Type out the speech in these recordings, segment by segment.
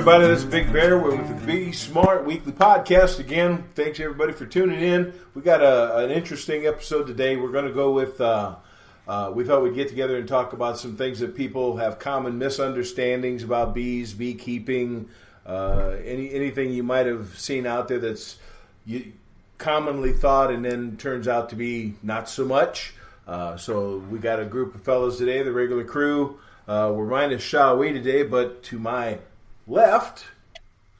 everybody. This is Big Bear. We're with the Be Smart Weekly Podcast. Again, thanks everybody for tuning in. We got an interesting episode today. We're going to go with, we thought we'd get together and talk about some things that people have common misunderstandings about bees, beekeeping, anything you might have seen out there that's commonly thought and then turns out to be not so much. So we got a group of fellows today, the regular crew. We're minus Schawee today, but to my left,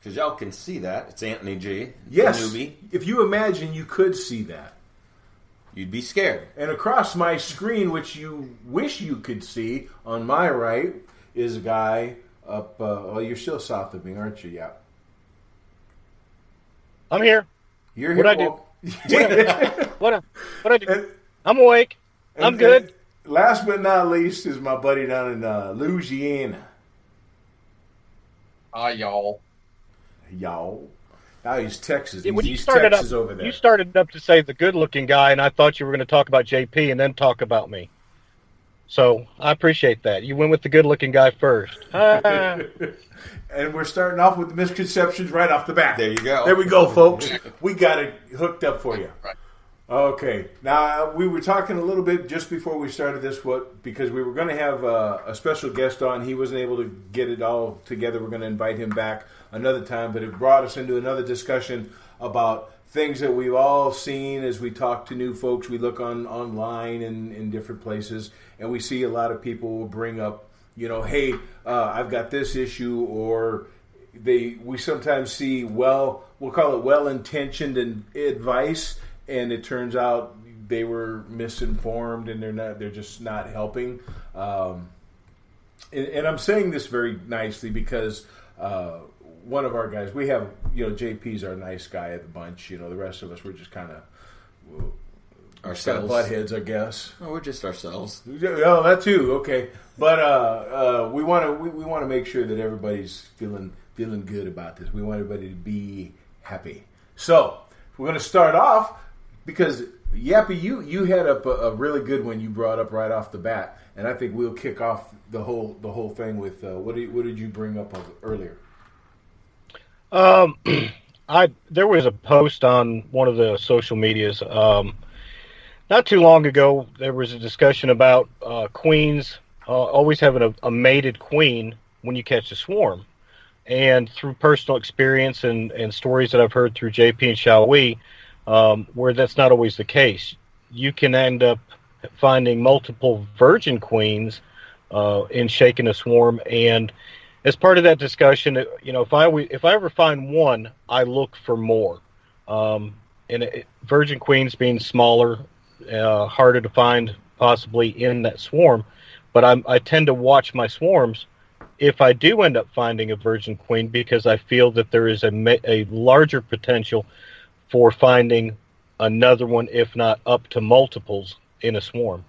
because y'all can see that, it's Anthony G. Yes, newbie. If you imagine you could see that, you'd be scared. And across my screen, which you wish you could see, on my right is a guy up. You're still south of me, aren't you? Yeah. I'm here. You're here. What I do? I'm awake. I'm good. Last but not least is my buddy down in Louisiana. Hi, y'all. Y'all. Now he's Texas. Yeah, when he's Texas over there. You started up to say the good-looking guy, and I thought you were going to talk about JP and then talk about me. So I appreciate that. You went with the good-looking guy first. And we're starting off with the misconceptions right off the bat. There you go. There we go, folks. We got it hooked up for you. Right. Okay. Now, we were talking a little bit just before we started this, because we were going to have a special guest on. He wasn't able to get it all together. We're going to invite him back another time, but it brought us into another discussion about things that we've all seen as we talk to new folks. We look online and in different places, and we see a lot of people will bring up, hey, I've got this issue, or we sometimes see, we'll call it well-intentioned advice, and it turns out they were misinformed and they're just not helping. And I'm saying this very nicely because one of our guys, we have, JP's our nice guy of the bunch. The rest of us, we're just kind of ourselves. Butt heads, I guess. Oh, we're just ourselves. Oh, that too. Okay. But we want to make sure that everybody's feeling good about this. We want everybody to be happy. So we're going to start off because Yappy, you had up a really good one you brought up right off the bat, and I think we'll kick off the whole thing with what did you bring up earlier? There was a post on one of the social medias not too long ago. There was a discussion about queens always having a mated queen when you catch a swarm, and through personal experience and stories that I've heard through JP and Schawee, where that's not always the case. You can end up finding multiple virgin queens in shaking a swarm, and as part of that discussion, if I ever find one, I look for more. Virgin queens being smaller, harder to find possibly in that swarm, but I tend to watch my swarms if I do end up finding a virgin queen, because I feel that there is a larger potential for finding another one, if not up to multiples in a swarm.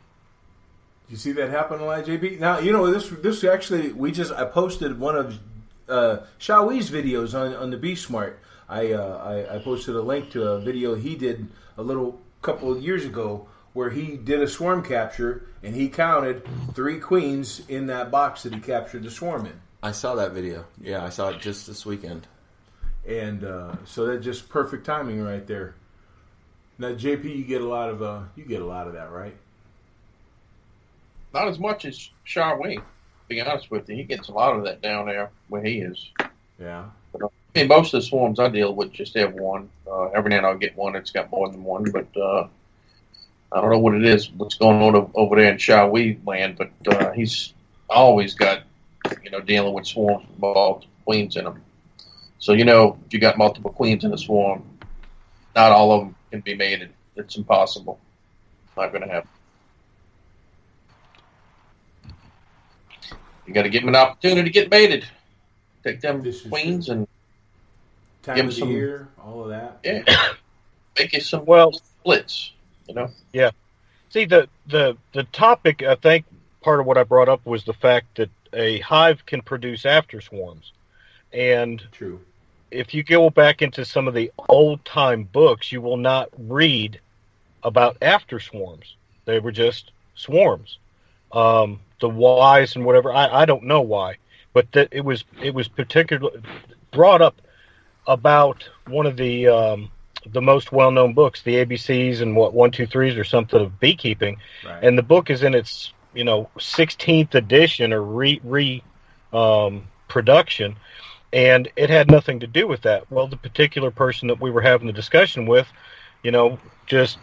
You see that happen a lot, JP? Now, this actually, I posted one of Shawee's videos on the Be Smart. I posted a link to a video he did a couple of years ago where he did a swarm capture, and he counted 3 queens in that box that he captured the swarm in. I saw that video. Yeah, I saw it just this weekend. And so that's just perfect timing right there. Now, JP, you get a lot of that, right? Not as much as Schawee, to be honest with you. He gets a lot of that down there where he is. Yeah. But, most of the swarms I deal with just have one. Every now and then I'll get one that's got more than one, but I don't know what it is, what's going on over there in Schawee land, but he's always got, dealing with swarms with multiple queens in them. So, if you got multiple queens in a swarm, not all of them can be mated. It's impossible. Not going to happen. You got to give them an opportunity to get mated. Take them queens and time give of them some year, all of that. Yeah, make you some splits. Yeah. See, the topic, I think part of what I brought up was the fact that a hive can produce after swarms, and true. If you go back into some of the old-time books, you will not read about after swarms. They were just swarms. The whys and whatever, I don't know why. but that it was particularly brought up about one of the most well-known books, the ABCs and what 1, 2, 3s or something of beekeeping, Right. and the book is in its 16th edition or production, and it had nothing to do with that. Well, the particular person that we were having the discussion with, just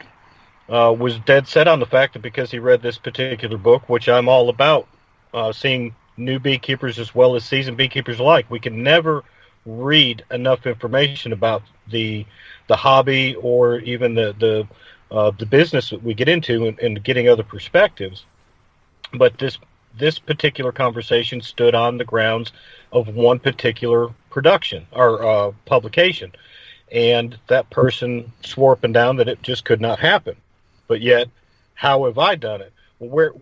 was dead set on the fact that because he read this particular book, which I'm all about, seeing new beekeepers as well as seasoned beekeepers alike, we can never read enough information about the hobby or even the business that we get into and getting other perspectives. But this particular conversation stood on the grounds of one particular production or publication, and that person swore up and down that it just could not happen. But yet, how have I done it? Well,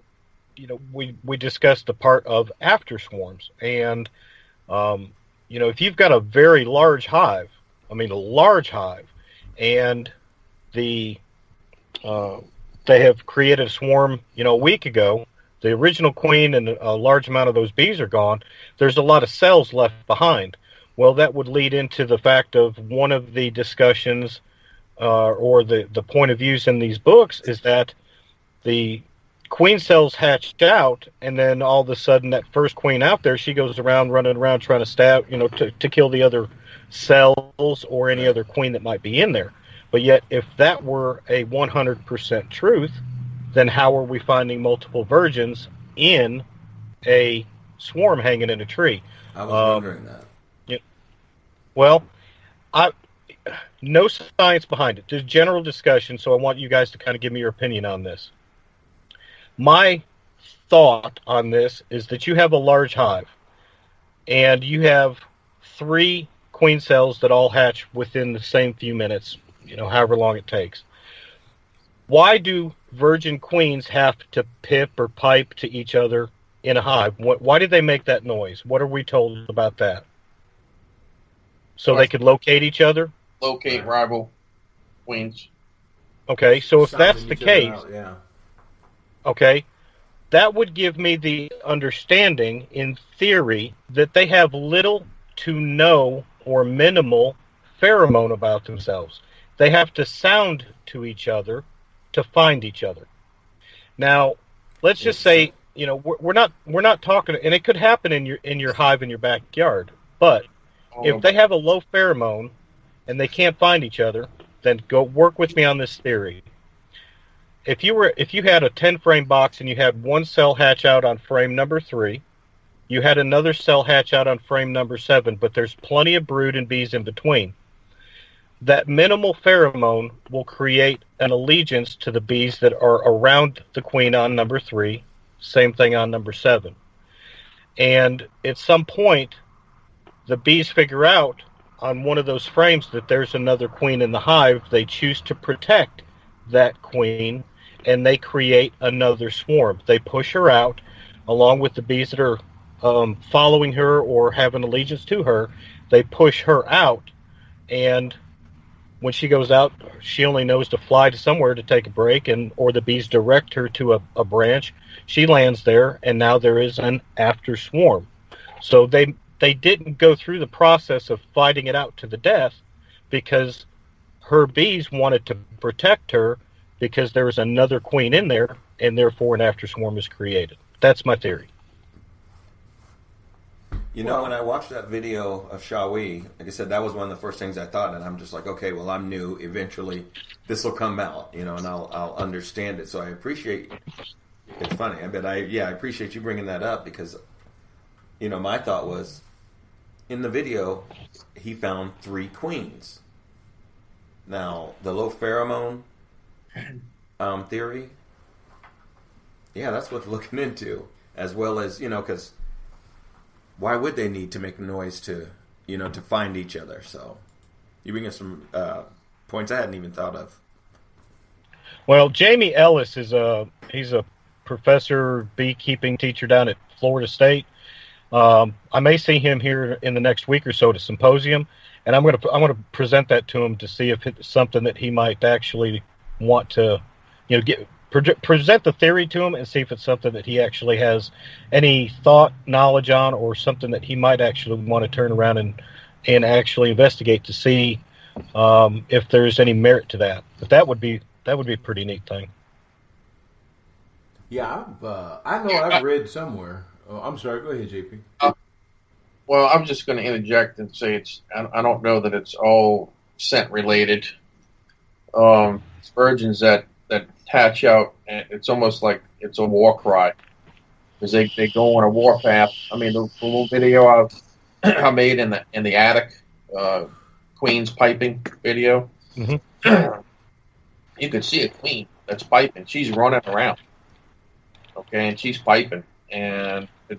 we discussed the part of after swarms, and if you've got a very large hive, and they have created a swarm, a week ago, the original queen and a large amount of those bees are gone, there's a lot of cells left behind. Well, that would lead into the fact of one of the discussions or the point of views in these books is that the queen cells hatched out, and then all of a sudden that first queen out there, she goes around running around trying to stab, to kill the other cells or any other queen that might be in there. But yet, if that were a 100% truth, then how are we finding multiple virgins in a swarm hanging in a tree? I was wondering that. Well, no science behind it. There's general discussion, so I want you guys to kind of give me your opinion on this. My thought on this is that you have a large hive, and you have 3 queen cells that all hatch within the same few minutes, however long it takes. Why do virgin queens have to pip or pipe to each other in a hive? Why did they make that noise? What are we told about that? So they could locate each other? Locate rival queens. Okay, so if Sounding that's the each other case, out, yeah. okay, that would give me the understanding, in theory, that they have little to no or minimal pheromone about themselves. They have to sound to each other to find each other. Now, let's just say, we're not talking, and it could happen in your hive in your backyard, but if they have a low pheromone and they can't find each other, then go work with me on this theory. If you had a 10-frame box and you had one cell hatch out on frame number 3, you had another cell hatch out on frame number 7, but there's plenty of brood and bees in between. That minimal pheromone will create an allegiance to the bees that are around the queen on number 3, same thing on number 7. And at some point, the bees figure out on one of those frames that there's another queen in the hive. They choose to protect that queen, and they create another swarm. They push her out, along with the bees that are following her or have an allegiance to her. They push her out, and when she goes out, she only knows to fly to somewhere to take a break, or the bees direct her to a branch. She lands there, and now there is an after swarm. So they didn't go through the process of fighting it out to the death because her bees wanted to protect her because there was another queen in there, and therefore an after swarm is created. That's my theory. When I watched that video of Schawee, like I said, that was one of the first things I thought, and I'm just like, okay, well, I'm new. Eventually, this will come out, and I'll understand it. So I appreciate. It's funny, but I appreciate you bringing that up because, my thought was, in the video, he found 3 queens. Now, the low pheromone theory, that's worth looking into, as well as, because why would they need to make noise to find each other? So you bring us some points I hadn't even thought of. Well, Jamie Ellis he's a professor, beekeeping teacher down at Florida State. I may see him here in the next week or so at a symposium, and I'm going to present that to him to see if it's something that he might actually want to, present the theory to him and see if it's something that he actually has any thought, knowledge on, or something that he might actually want to turn around and actually investigate to see if there's any merit to that. But that would be a pretty neat thing. Yeah, I know I've read somewhere. Oh, I'm sorry. Go ahead, JP. Well, I'm just going to interject and say I don't know that it's all scent related. Virgins that hatch out, and it's almost like it's a war cry because they go on a war path. I mean, the little video I made in the attic, queen's piping video. Mm-hmm. You could see a queen that's piping. She's running around, okay, and she's piping. And at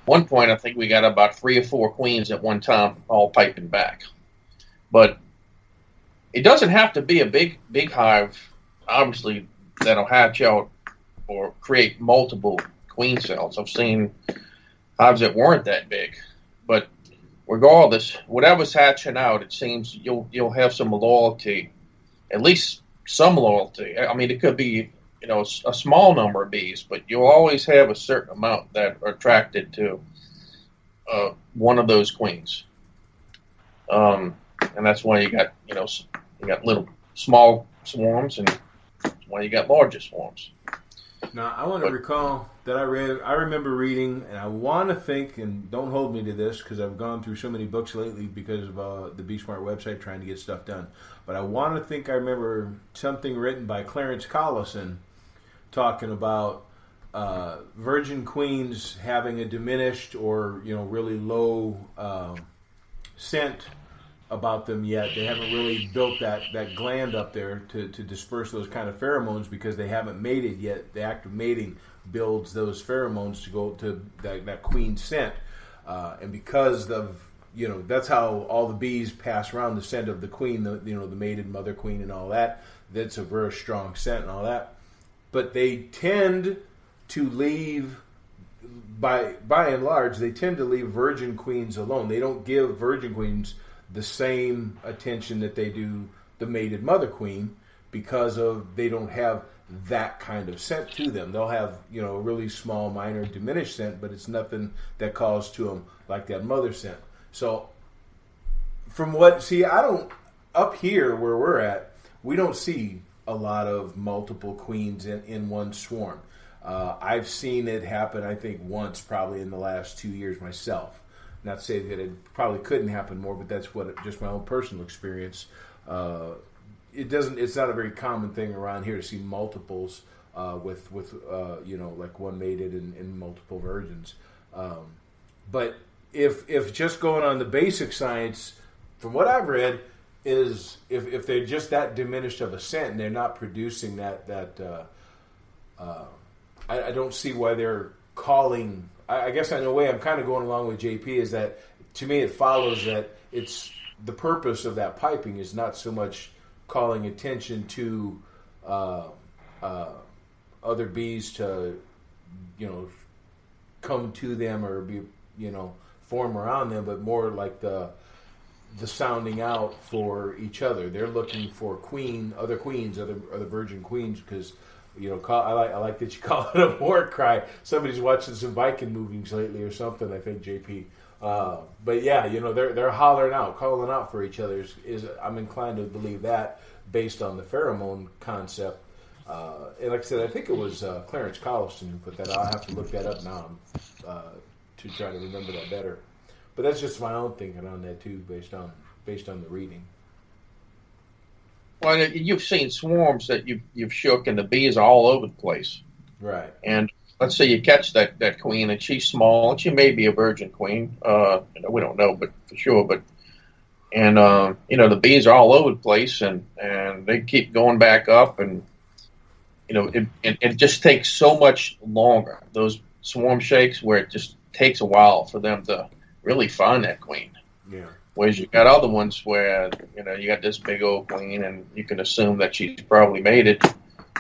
one point, I think we got about 3 or 4 queens at one time, all piping back. But it doesn't have to be a big hive, obviously, that'll hatch out or create multiple queen cells. I've seen hives that weren't that big, but regardless, whatever's hatching out, it seems you'll have some loyalty, at least some loyalty. I mean, it could be a small number of bees, but you'll always have a certain amount that are attracted to one of those queens. And that's why you got little small swarms, and why you got larger swarms. Now, I want to recall that I remember reading, and I want to think, and don't hold me to this because I've gone through so many books lately because of the Be Smart website trying to get stuff done. But I want to think I remember something written by Clarence Collison talking about virgin queens having a diminished or really low scent about them yet. They haven't really built that gland up there to disperse those kind of pheromones because they haven't mated yet. The act of mating builds those pheromones to go to that queen scent, and because of that's how all the bees pass around the scent of the queen, the mated mother queen and all that. That's a very strong scent and all that. But they tend to leave, by and large, they tend to leave virgin queens alone. They don't give virgin queens the same attention that they do the mated mother queen because they don't have that kind of scent to them. They'll have a really small, minor, diminished scent, but it's nothing that calls to them like that mother scent. So up here where we're at, we don't see a lot of multiple queens in one swarm. I've seen it happen, I think, once probably in the last 2 years myself. Not to say that it probably couldn't happen more, but that's just my own personal experience. It's not a very common thing around here to see multiples with like one mated and multiple virgins. But if just going on the basic science, from what I've read, is if they're just that diminished of a scent and they're not producing that I don't see why they're calling. I guess in a way I'm kind of going along with JP is that to me it follows that it's the purpose of that piping is not so much calling attention to other bees to come to them or be form around them, but more like the sounding out for each other. They're looking for other virgin queens because I like that you call it a war cry. Somebody's watching some Viking movies lately or something, I think, JP. But yeah, they're hollering out, calling out for each other. I'm inclined to believe that based on the pheromone concept. And like I said, I think it was Clarence Collison who put that. I'll have to look that up now to try to remember that better. But that's just my own thinking on that too, based on the reading. Well, you've seen swarms that you've shook, and the bees are all over the place. Right. And let's say you catch that queen, and she's small, and she may be a virgin queen. We don't know, but for sure. But the bees are all over the place, and they keep going back up, and it just takes so much longer. Those swarm shakes where it just takes a while for them to really find that queen. Yeah. Whereas you got other ones where you got this big old queen, and you can assume that she's probably mated,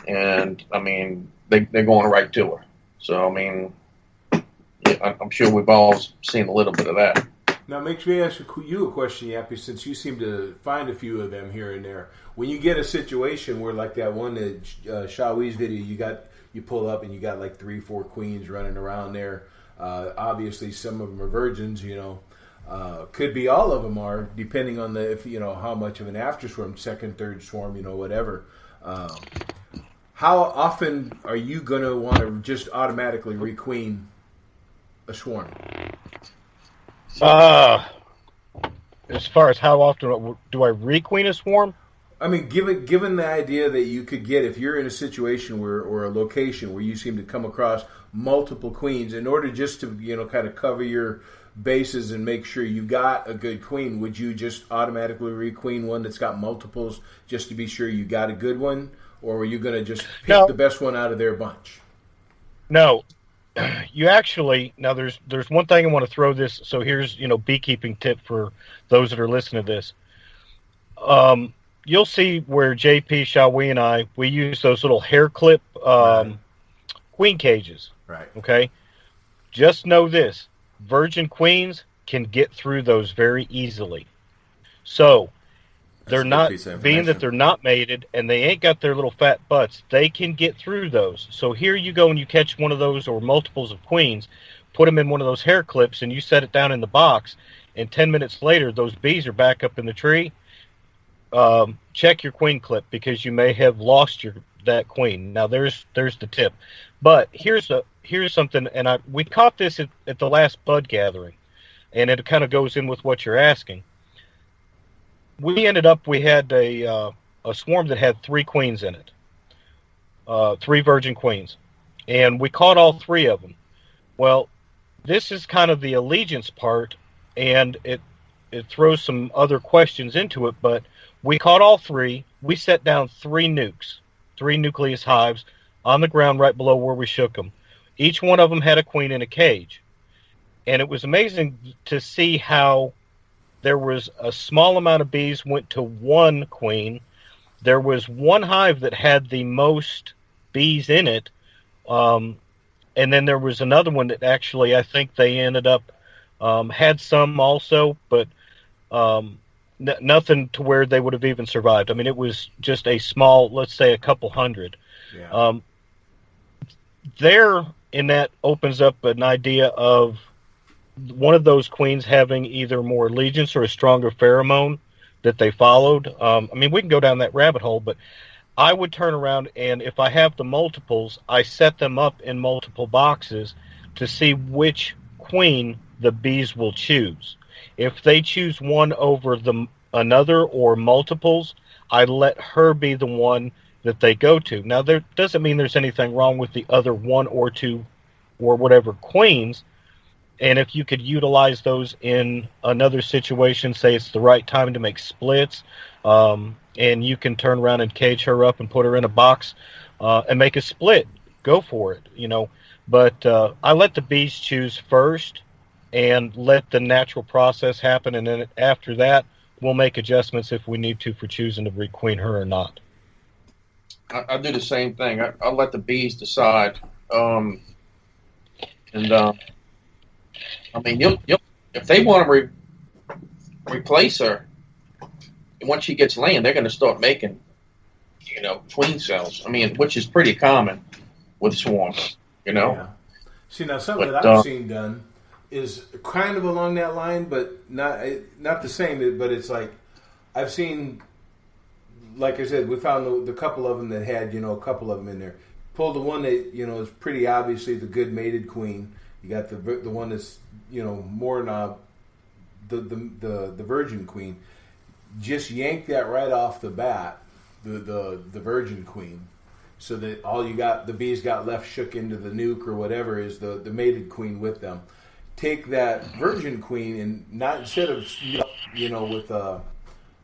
and I mean they're going right to her. So I mean, I'm sure we've all seen a little bit of that. Now, makes me ask you a question, Yappy, since you seem to find a few of them here and there. When you get a situation where, like that one that Shawee's video, you pull up and you got like 3, 4 queens running around there. Obviously, some of them are virgins. Could be all of them are, depending on how much of an after swarm, second, third swarm, whatever. How often are you going to want to just automatically requeen a swarm? As far as how often do I requeen a swarm? I mean, given the idea that you could get, if you're in a situation or a location where you seem to come across multiple queens, in order just to kind of cover your bases and make sure you got a good queen, would you just automatically requeen one that's got multiples just to be sure you got a good one, or are you going to just pick the best one out of their bunch? No. You actually, now there's one thing I want to throw this, so here's, beekeeping tip for those that are listening to this. You'll see where JP, Schawee, and I, we use those little hair clip queen cages. Right. Okay? Just know this. Virgin queens can get through those very easily. So, they're not, being that they're not mated and they ain't got their little fat butts, they can get through those. So here you go and you catch one of those or multiples of queens, put them in one of those hair clips and you set it down in the box, and 10 minutes later those bees are back up in the tree. Check your queen clip because you may have lost that queen. Now there's the tip. But here's something, and we caught this at the last bud gathering, and it kind of goes in with what you're asking. We had a swarm that had 3 queens in it, 3 virgin queens, and we caught all 3 of them. Well, this is kind of the allegiance part, and it throws some other questions into it, but we caught all 3. We set down 3 nukes, 3 nucleus hives on the ground right below where we shook them. Each one of them had a queen in a cage, and it was amazing to see how there was a small amount of bees went to 1 queen. There was 1 hive that had the most bees in it. And then there was another one that actually, I think they ended up, had some also, but nothing to where they would have even survived. I mean, it was just a small, let's say a couple hundred. Yeah. There, in that opens up an idea of one of those queens having either more allegiance or a stronger pheromone that they followed. I mean, we can go down that rabbit hole, but I would turn around and if I have the multiples, I set them up in multiple boxes to see which queen the bees will choose. If they choose one over another or multiples, I let her be the one that they go to. Now, there doesn't mean there's anything wrong with the other 1 or 2 or whatever queens. And if you could utilize those in another situation, say it's the right time to make splits, and you can turn around and cage her up and put her in a box and make a split, go for it, But I let the bees choose first and let the natural process happen. And then after that, we'll make adjustments if we need to for choosing to requeen her or not. I do the same thing. I'll let the bees decide. I mean, if they want to replace her, once she gets laying, they're going to start making, queen cells. I mean, which is pretty common with swarms, Yeah. See, now something that I've seen done is kind of along that line, but not the same. But it's like I've seen, like I said, we found the couple of them that had a couple of them in there. Pulled the one that is pretty obviously the good mated queen. You got the one that's more the virgin queen. Just yank that right off the bat, the virgin queen, so that all the bees got left shook into the nuke or whatever is the mated queen with them. Take that virgin queen and not instead of with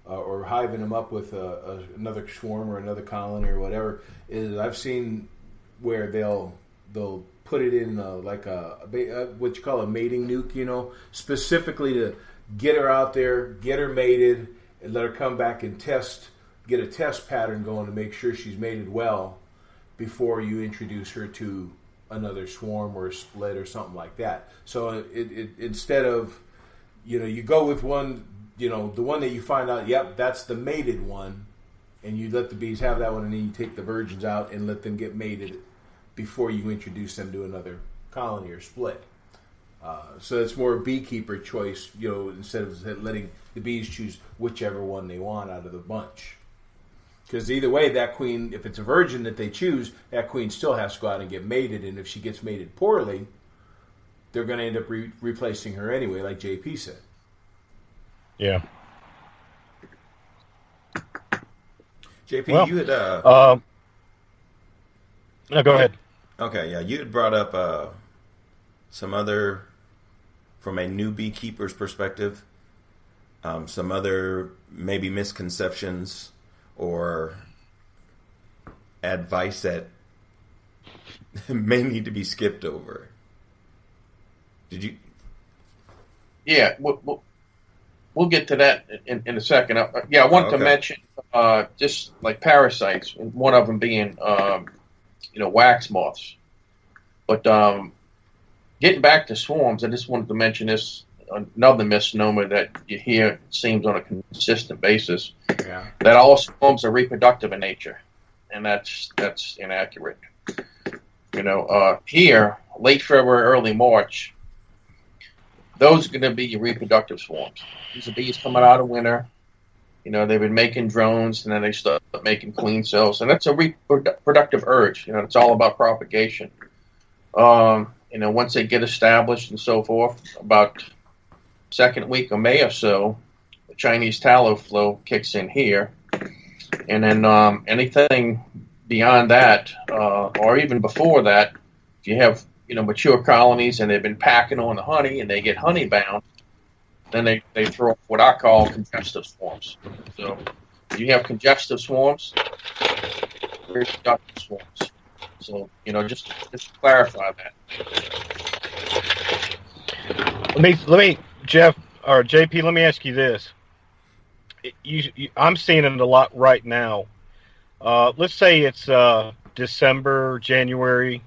or hiving them up with another swarm or another colony or whatever, is I've seen where they'll put it in like what you call a mating nuke, specifically to get her out there, get her mated, and let her come back and get a test pattern going to make sure she's mated well before you introduce her to another swarm or a split or something like that. So it instead of you go with one, the one that you find out, yep, that's the mated one, and you let the bees have that one, and then you take the virgins out and let them get mated before you introduce them to another colony or split. So it's more a beekeeper choice, instead of letting the bees choose whichever one they want out of the bunch. Because either way, that queen, if it's a virgin that they choose, that queen still has to go out and get mated, and if she gets mated poorly, they're going to end up replacing her anyway, like JP said. Yeah. JP, well, you had... no, go ahead. Okay, yeah, you had brought up some other, from a new beekeeper's perspective, some other maybe misconceptions or advice that may need to be skipped over. Did you? Yeah, we'll get to that in a second. I want to mention just like parasites, and one of them being wax moths. But getting back to swarms, I just wanted to mention this, another misnomer that you hear, it seems, on a consistent basis, that all swarms are reproductive in nature, and that's inaccurate. Here, late February, early March, those are going to be your reproductive swarms. These are bees coming out of winter. They've been making drones, and then they start making queen cells, and that's a reproductive urge. It's all about propagation. Once they get established and so forth, about second week of May or so, the Chinese tallow flow kicks in here, and then anything beyond that, or even before that, if you have mature colonies and they've been packing on the honey and they get honey bound, then they throw up what I call congestive swarms. So you have congestive swarms, reproductive swarms. So just to clarify that. Let me, Jeff or JP. Let me ask you this. I'm seeing it a lot right now. Let's say it's December, January.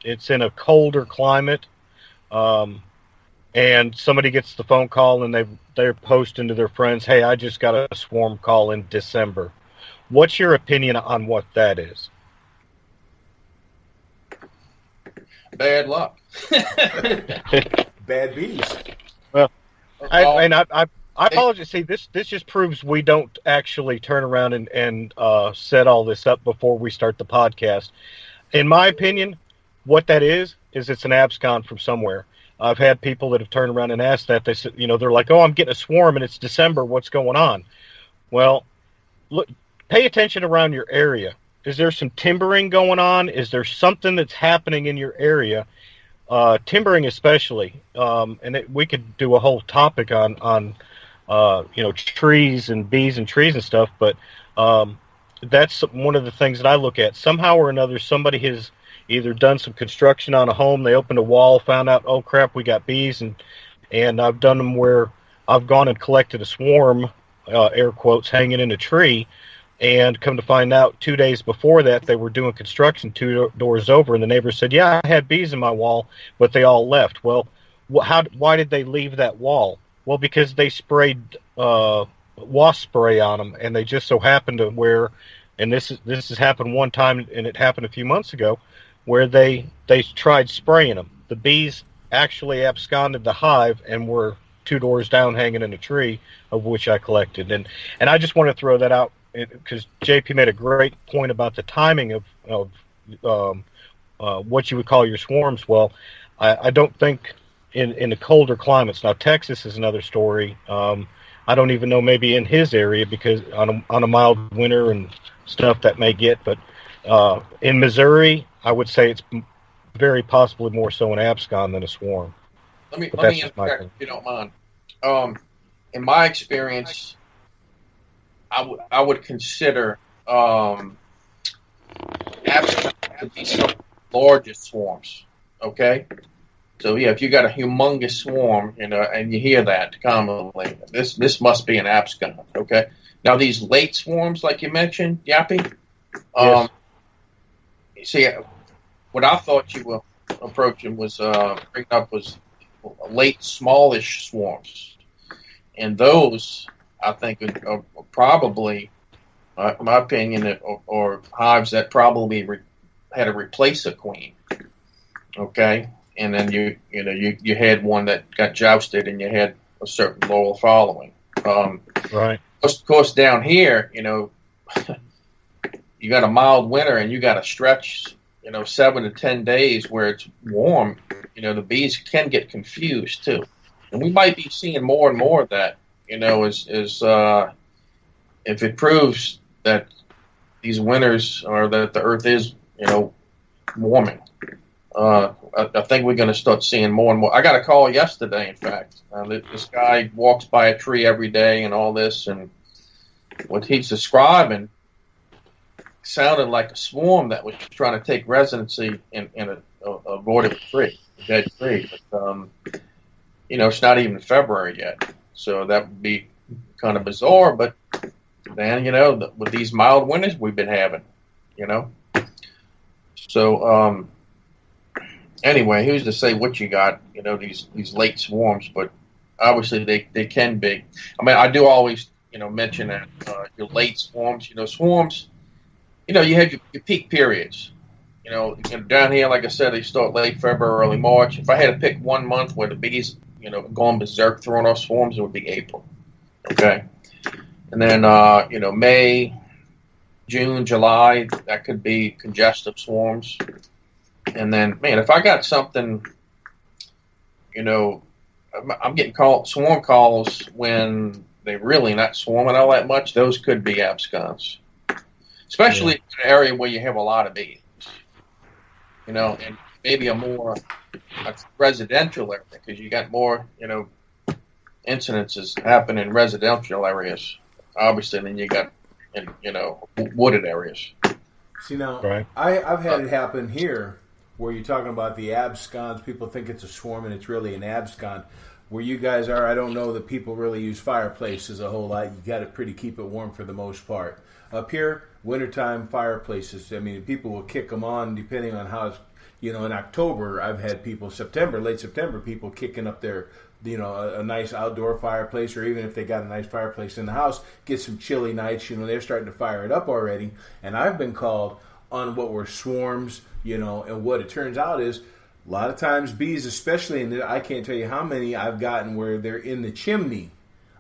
It's in a colder climate, and somebody gets the phone call and they're posting to their friends, "Hey, I just got a swarm call in December." What's your opinion on what that is? Bad luck. Bad bees. Well, I apologize. See, this just proves we don't actually turn around and set all this up before we start the podcast. In my opinion, what that is it's an abscon from somewhere. I've had people that have turned around and asked that. They said, they're like, "Oh, I'm getting a swarm and it's December. What's going on?" Well, look, pay attention around your area. Is there some timbering going on? Is there something that's happening in your area? Timbering especially. We could do a whole topic on trees and bees and trees and stuff, but that's one of the things that I look at. Somehow or another, somebody has either done some construction on a home, they opened a wall, found out, oh crap, we got bees, and I've done them where I've gone and collected a swarm, air quotes, hanging in a tree, and come to find out 2 days before that they were doing construction 2 doors over, and the neighbor said, "Yeah, I had bees in my wall, but they all left." Well, why did they leave that wall? Well, because they sprayed wasp spray on them, and they just so happened to where, and this has happened one time, and it happened a few months ago, where they tried spraying them. The bees actually absconded the hive and were 2 doors down hanging in a tree, of which I collected. And I just want to throw that out because JP made a great point about the timing of what you would call your swarms. Well, I don't think in the colder climates. Now, Texas is another story. I don't even know, maybe in his area, because on a mild winter and stuff that may get. But in Missouri, I would say it's very possibly more so an abscon than a swarm. Let me interject, if you don't mind. In my experience, I would consider abscon to be some of the largest swarms. Okay, so yeah, if you got a humongous swarm, and you hear that commonly, this must be an abscon. Okay, now these late swarms, like you mentioned, Yappy. Yes. See, what I thought you were approaching was bringing up was late smallish swarms, and those I think are probably, in my opinion, or hives that probably had to replace a queen. Okay, and then you had one that got jousted, and you had a certain loyal following. Right. Of course, down here, you got a mild winter, and you got a stretch, 7 to 10 days where it's warm. The bees can get confused too, and we might be seeing more and more of that. If it proves that these winters or that the Earth is, warming. I think we're going to start seeing more and more. I got a call yesterday, in fact. This guy walks by a tree every day and all this, and what he's describing sounded like a swarm that was trying to take residency in a voided tree, a dead tree. But, it's not even February yet, so that would be kind of bizarre. But then, with these mild winters we've been having, So, anyway, who's to say what you got, these late swarms, but obviously they can be. I mean, I do always, mention that your late swarms, swarms, you have your peak periods. Down here, like I said, they start late February, early March. If I had to pick one month where the bees, going berserk, throwing off swarms, it would be April. Okay. And then, May, June, July, that could be congestive swarms. And then, man, if I got something, I'm getting swarm calls when they're really not swarming all that much. Those could be abscons, especially in an area where you have a lot of bees, and maybe a more residential area because you got more, incidences happen in residential areas, obviously, than you got in, wooded areas. See, now, right. I've had it happen here where you're talking about the abscons. People think it's a swarm and it's really an abscon. Where you guys are, I don't know that people really use fireplaces a whole lot. You got to keep it warm for the most part. Up here, wintertime fireplaces, I mean, people will kick them on depending on how, in October, I've had people, late September, people kicking up their, a nice outdoor fireplace, or even if they got a nice fireplace in the house, get some chilly nights, they're starting to fire it up already. And I've been called on what were swarms, and what it turns out is a lot of times bees, especially in I can't tell you how many I've gotten where they're in the chimney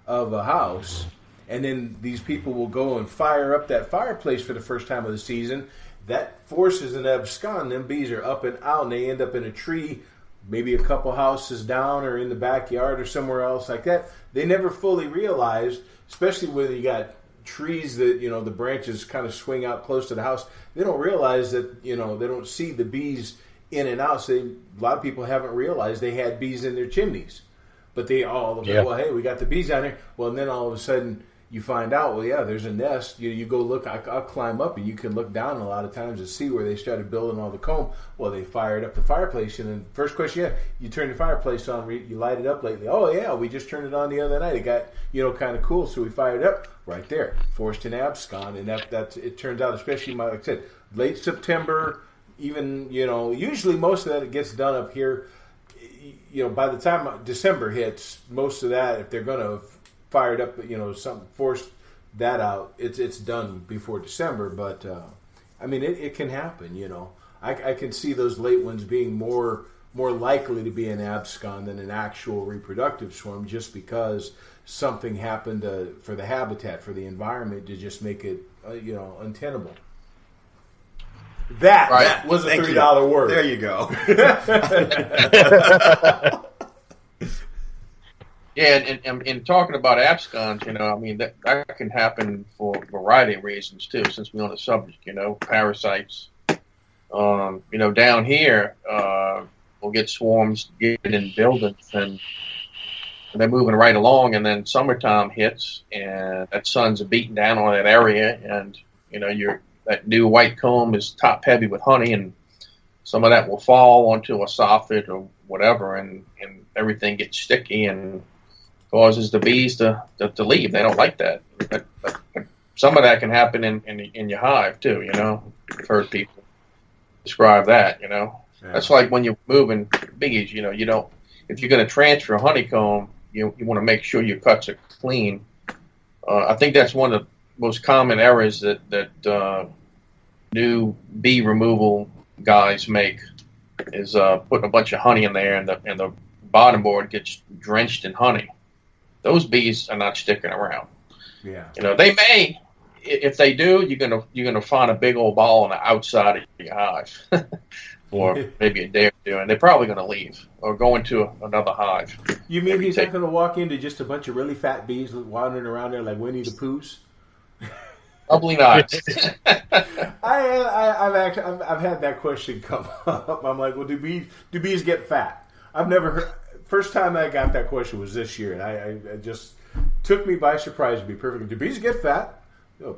of a house, and then these people will go and fire up that fireplace for the first time of the season. That forces an abscon. Them bees are up and out, and they end up in a tree, maybe a couple houses down or in the backyard or somewhere else like that. They never fully realized, especially when you got trees that, the branches kind of swing out close to the house. They don't realize that, they don't see the bees in and out. So a lot of people haven't realized they had bees in their chimneys. But they all look like, well, hey, we got the bees down here. Well, and then all of a sudden you find out, well, yeah, there's a nest. You go look, I'll climb up, and you can look down a lot of times to see where they started building all the comb. Well, they fired up the fireplace, and then first question, you turn the fireplace on, you light it up lately. Oh, yeah, we just turned it on the other night. It got, kind of cool, so we fired it up right there, forced an abscon, and that's it turns out, especially, like I said, late September, even, usually most of that it gets done up here, by the time December hits, most of that, if they're going to fire it up, something force that out, it's done before December, but, it can happen, I can see those late ones being more likely to be an abscon than an actual reproductive swarm, just because something happened for the habitat, for the environment, to just make it, untenable. That was a $3 word. There you go. Yeah, and in talking about abscons, that can happen for a variety of reasons too. Since we're on the subject, parasites. Down here, we'll get swarms getting in buildings, and they're moving right along, and then summertime hits, and that sun's beating down on that area, and that new white comb is top heavy with honey, and some of that will fall onto a soffit or whatever, and everything gets sticky and causes the bees to leave. They don't like that. But some of that can happen in your hive too. I've heard people describe that. Yeah. That's like when you're moving bees. You don't if you're going to transfer honeycomb, you want to make sure your cuts are clean. I think that's one of the most common errors that new bee removal guys make is putting a bunch of honey in there, and the bottom board gets drenched in honey. Those bees are not sticking around. Yeah. They may. If they do, you're gonna find a big old ball on the outside of your hive for maybe a day or two, and they're probably gonna leave or go into another hive. You mean he's not gonna walk into just a bunch of really fat bees wandering around there like Winnie the Poohs? Probably not. I've had that question come up. I'm like, well, do bees get fat? I've never heard. First time I got that question was this year, and I just took me by surprise. To be perfect, do bees get fat?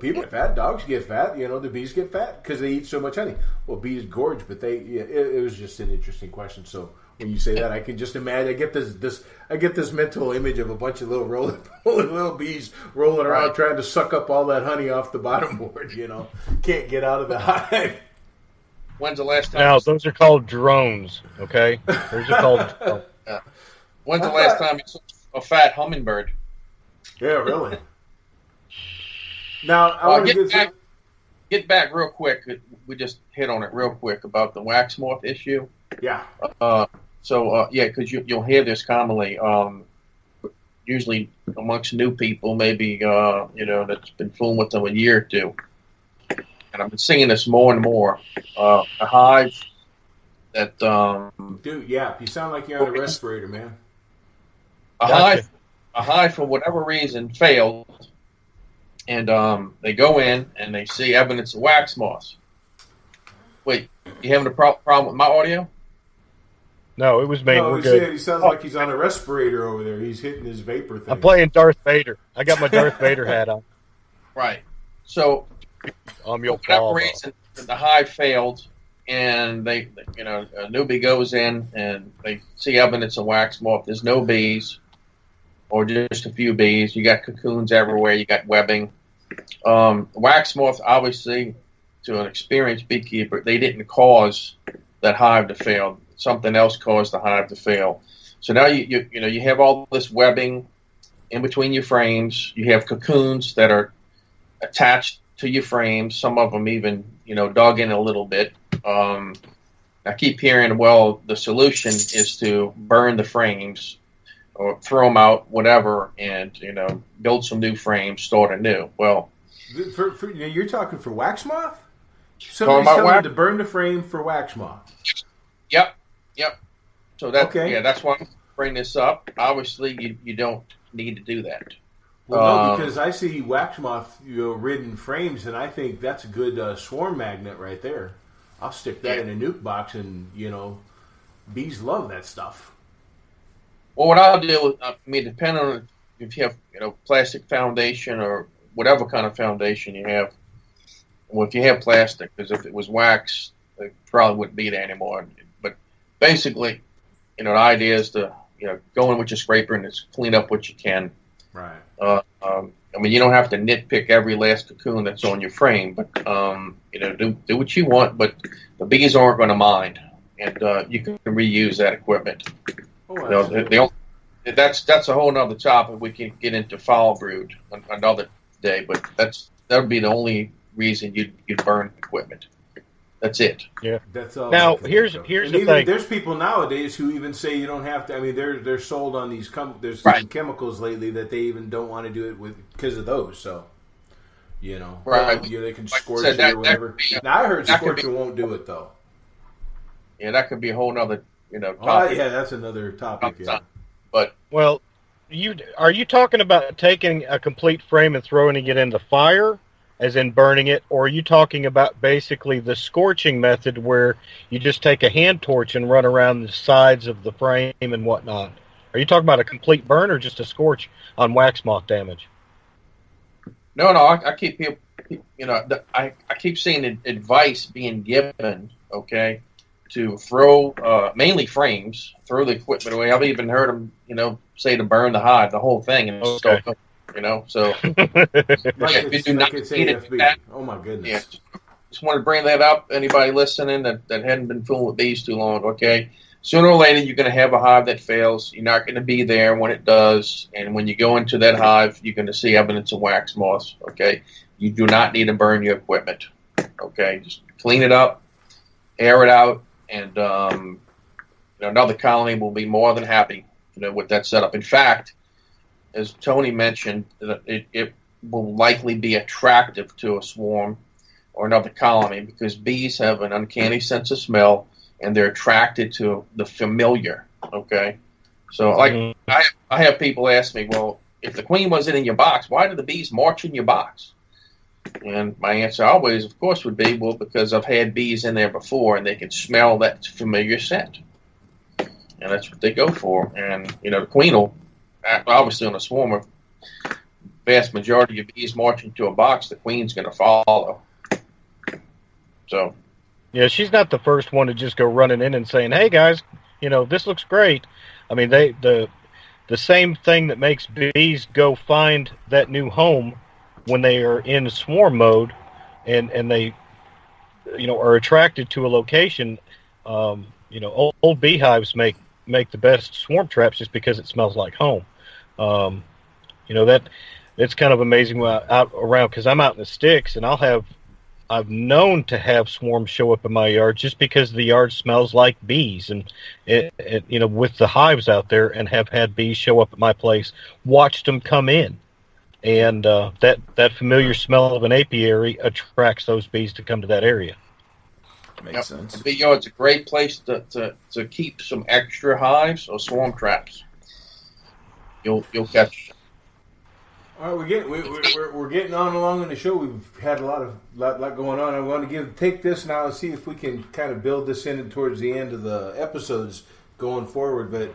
People get fat. Dogs get fat. The bees get fat because they eat so much honey. Well, bees gorge, but it was just an interesting question. So when you say that, I can just imagine. I get this mental image of a bunch of little little bees rolling around trying to suck up all that honey off the bottom board. Can't get out of the hive. When's the last time? Now those are called drones. Okay, those are called drones. When's the last time you saw a fat hummingbird? Yeah, really. Now, I want to get back real quick. We just hit on it real quick about the wax moth issue. Yeah. Because you'll hear this commonly, usually amongst new people, maybe, that's been fooling with them a year or two. And I've been seeing this more and more. A hive that... Dude, yeah, you sound like you're on a respirator, man. A hive, for whatever reason, failed. And they go in and they see evidence of wax moths. Wait, you having a problem with my audio? No, it was me. No, we're good. He sounds like he's on a respirator over there. He's hitting his vapor thing. I'm playing Darth Vader. I got my Darth Vader hat on. Right. So, for whatever reason, the hive failed, and a newbie goes in and they see evidence of wax moth. There's no bees, or just a few bees. You got cocoons everywhere. You got webbing. Wax moth, obviously, to an experienced beekeeper, they didn't cause that hive to fail. Something else caused the hive to fail. So now you have all this webbing in between your frames. You have cocoons that are attached to your frames. Some of them even dug in a little bit. I keep hearing, well, the solution is to burn the frames or throw them out, whatever, and build some new frames, start anew. Well, you're talking for wax moth? Somebody's telling to burn the frame for wax moth. Yep. So that's why I'm bringing this up. Obviously, you don't need to do that. Well, no, because I see wax moth ridden frames, and I think that's a good swarm magnet right there. I'll stick that in a nuke box, and bees love that stuff. Well, what I'll do, depending on if you have plastic foundation or whatever kind of foundation you have. Well, if you have plastic, because if it was wax, it probably wouldn't be there anymore. But basically, the idea is to go in with your scraper and just clean up what you can. Right. You don't have to nitpick every last cocoon that's on your frame, but do what you want. But the bees aren't going to mind, and you can reuse that equipment. That's a whole other topic. We can get into foul brood another day, but that would be the only reason you'd burn equipment. That's it. Yeah. That's all. Now here's the thing. There's people nowadays who even say you don't have to. I mean, they're sold on these. There's chemicals lately that they even don't want to do it with because of those. So, right? They can scorch it or whatever. Now I heard scorching won't do it though. Yeah, that could be a whole other topic. Oh yeah, that's another topic. Yeah. But are you talking about taking a complete frame and throwing it in the fire, as in burning it, or are you talking about basically the scorching method where you just take a hand torch and run around the sides of the frame and whatnot? Are you talking about a complete burn or just a scorch on wax moth damage? No, I keep I keep seeing advice being given, okay, to throw mainly frames, throw the equipment away. I've even heard them, say to burn the hive, the whole thing, and so if you do not need it, oh my goodness. Yeah, just want to bring that up. Anybody listening that hadn't been fooling with bees too long, okay? sooner or later you're going to have a hive that fails. You're not going to be there when it does, and when you go into that hive, you're going to see evidence of wax moths. Okay, you do not need to burn your equipment. Okay, just clean it up, air it out, and another colony will be more than happy, with that setup. In fact, as Tony mentioned, it will likely be attractive to a swarm or another colony because bees have an uncanny sense of smell and they're attracted to the familiar. Okay, so like I have people ask me, well, if the queen wasn't in your box, why do the bees march in your box? And my answer always, of course, would be, well, because I've had bees in there before and they can smell that familiar scent. And that's what they go for. And, the queen will, obviously on a swarm, vast majority of bees marching to a box, the queen's going to follow. So. Yeah, she's not the first one to just go running in and saying, hey, guys, this looks great. I mean, the same thing that makes bees go find that new home when they are in swarm mode and they, are attracted to a location, old beehives make the best swarm traps just because it smells like home. That it's kind of amazing when out around, because I'm out in the sticks and I've known to have swarms show up in my yard just because the yard smells like bees, and with the hives out there, and have had bees show up at my place, watched them come in, and that familiar smell of an apiary attracts those bees to come to that area. Makes sense. The bee yard's a great place to keep some extra hives or swarm traps. You'll catch. All right, we're getting on along in the show. We've had a lot going on. I want to take this now and see if we can kind of build this in towards the end of the episodes going forward. But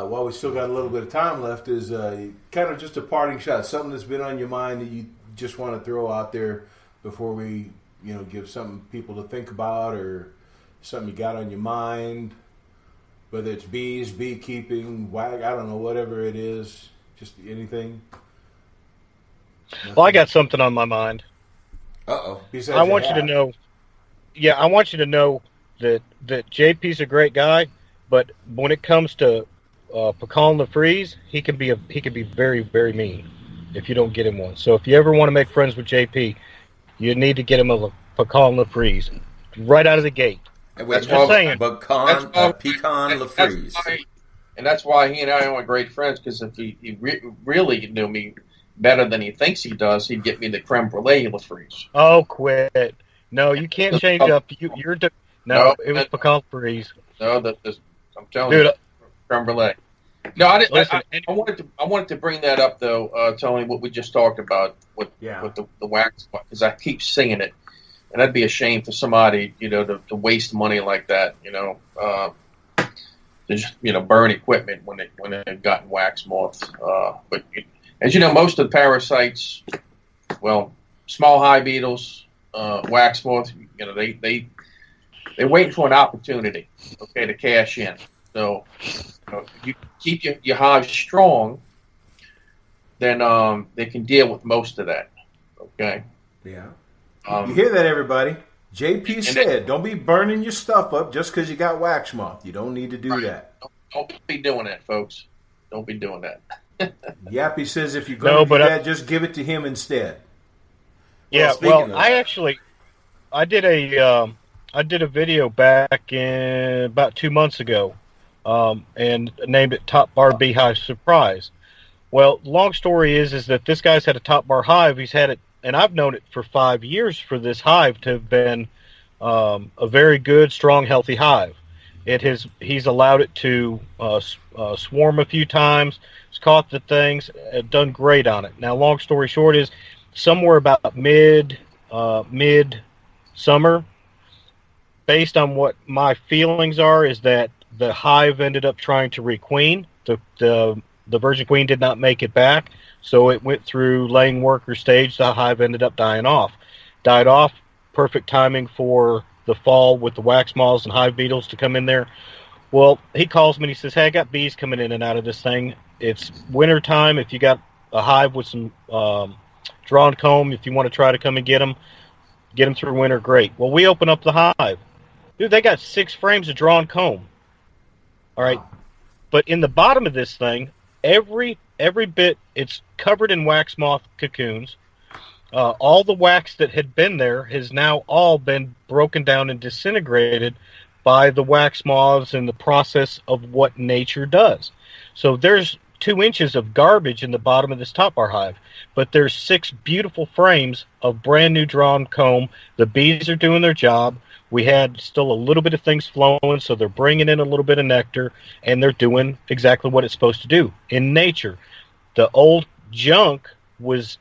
while we still got a little bit of time left, is kind of just a parting shot, something that's been on your mind that you just want to throw out there before we, give something people to think about, or something you got on your mind, whether it's bees, beekeeping, I don't know, whatever it is, just anything. Well, I got something on my mind. Uh-oh. I want you to know. Yeah, I want you to know that JP's a great guy, but when it comes to pecan LaFreeze, he can be very, very mean if you don't get him one. So if you ever want to make friends with JP, you need to get him a pecan LaFreeze right out of the gate. Wait, just saying. Pecan LaFreeze. And that's why he and I are great friends, because if he really knew me better than he thinks he does, he'd get me the creme-brulee LaFreeze. Oh, quit. No, you can't change up. It was pecan LaFreeze. No, I'm telling you, creme-brulee. No, I didn't. Listen, I wanted to bring that up though, Tony. What we just talked about with the wax, because I keep seeing it, and that'd be a shame for somebody, to waste money like that, to just burn equipment when they've gotten wax moths. But as you know, most of the parasites, well, small hive beetles, wax moths, they wait for an opportunity, to cash in. So if you keep your hive strong, then they can deal with most of that. Okay. Yeah. You hear that, everybody? JP said, don't be burning your stuff up just because you got wax moth. You don't need to do that. Don't be doing that, folks. Don't be doing that. Yappy says if you're going to do that, just give it to him instead. Yeah, I did a video back in about 2 months ago, and named it Top Bar Beehive Surprise. Well, long story is that this guy's had a top bar hive. He's had it, and I've known it for 5 years for this hive to have been a very good, strong, healthy hive. He's allowed it to swarm a few times. He's caught the things, done great on it. Now, long story short is somewhere about mid summer, based on what my feelings are, is that the hive ended up trying to requeen. The virgin queen did not make it back, so it went through laying worker stage. The hive ended up died off. Perfect timing for the fall with the wax moths and hive beetles to come in there. Well, he calls me and he says, hey, I got bees coming in and out of this thing. It's winter time. If you got a hive with some drawn comb, if you want to try to come and get them through winter, great. Well, we open up the hive. Dude, they got 6 frames of drawn comb. All right. But in the bottom of this thing, every bit, it's covered in wax moth cocoons. All the wax that had been there has now all been broken down and disintegrated by the wax moths and the process of what nature does. So there's 2 inches of garbage in the bottom of this top bar hive, but there's 6 beautiful frames of brand new drawn comb. The bees are doing their job. We had still a little bit of things flowing, so they're bringing in a little bit of nectar, and they're doing exactly what it's supposed to do. In nature, the old junk was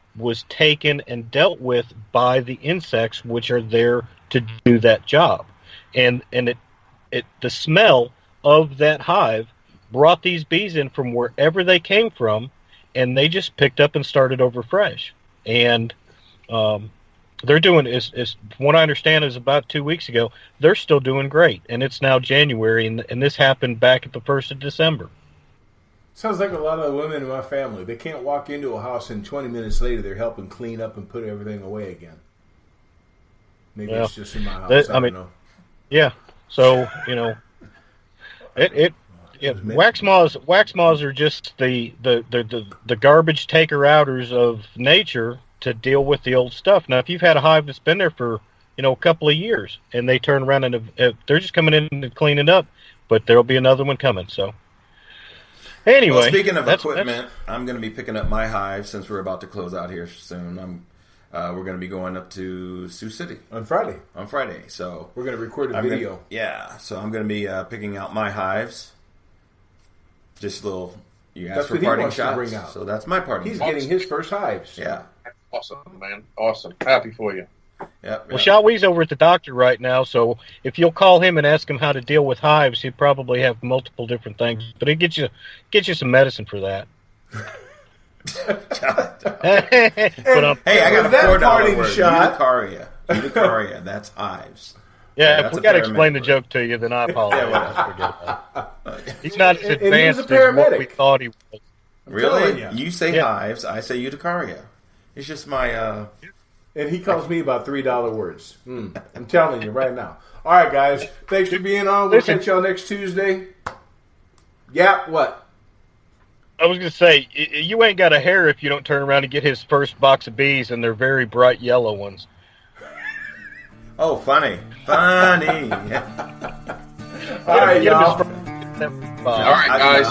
taken and dealt with by the insects, which are there to do that job. And the smell of that hive brought these bees in from wherever they came from, and they just picked up and started over fresh. And they're doing, is from what I understand, is about 2 weeks ago. They're still doing great, and it's now January, and this happened back at the 1st of December. Sounds like a lot of the women in my family. They can't walk into a house and 20 minutes later they're helping clean up and put everything away again. Maybe it's just in my house. I don't know. Yeah. So wax moths are just the garbage taker outers of nature to deal with the old stuff. Now, if you've had a hive that's been there for a couple of years, and they turn around and they're just coming in and cleaning up, but there'll be another one coming. So anyway, well, speaking of equipment, I'm going to be picking up my hive since we're about to close out here soon. We're going to be going up to Sioux City on Friday. So we're going to record a video. So I'm going to be picking out my hives. Just a little. You asked That's for what parting he wants to shots, bring out. so that's my parting. He's shots. getting his first hives. Yeah. Awesome, man. Awesome. Happy for you. Yep. Well, Shawee's over at the doctor right now, so if you'll call him and ask him how to deal with hives, he'd probably have multiple different things. But he get you some medicine for that. Hey, I got a $4 word. Shot. Eudicaria. That's hives. Yeah, if we got to explain the joke to you, then I apologize. He's not as advanced as what we thought he was. Really? You say hives, I say Eudicaria. It's just my... And he calls me about $3 words. I'm telling you right now. All right, guys. Thanks for being on. We'll catch y'all next Tuesday. Yeah, what? I was going to say, you ain't got a hair if you don't turn around and get his first box of bees, and they're very bright yellow ones. Oh, funny. All right, y'all. All right, guys.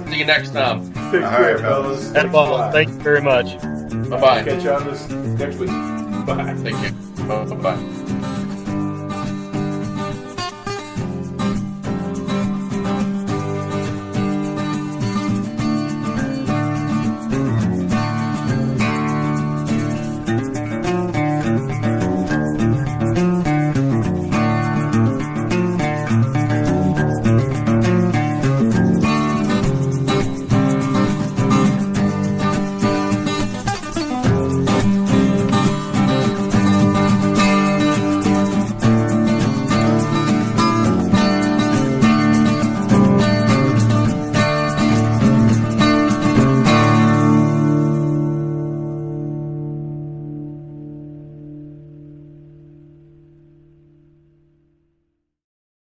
See you next time. Take care, fellas. Thank you very much. Bye-bye. Catch you on this next week. Bye. Thank you. Bye-bye.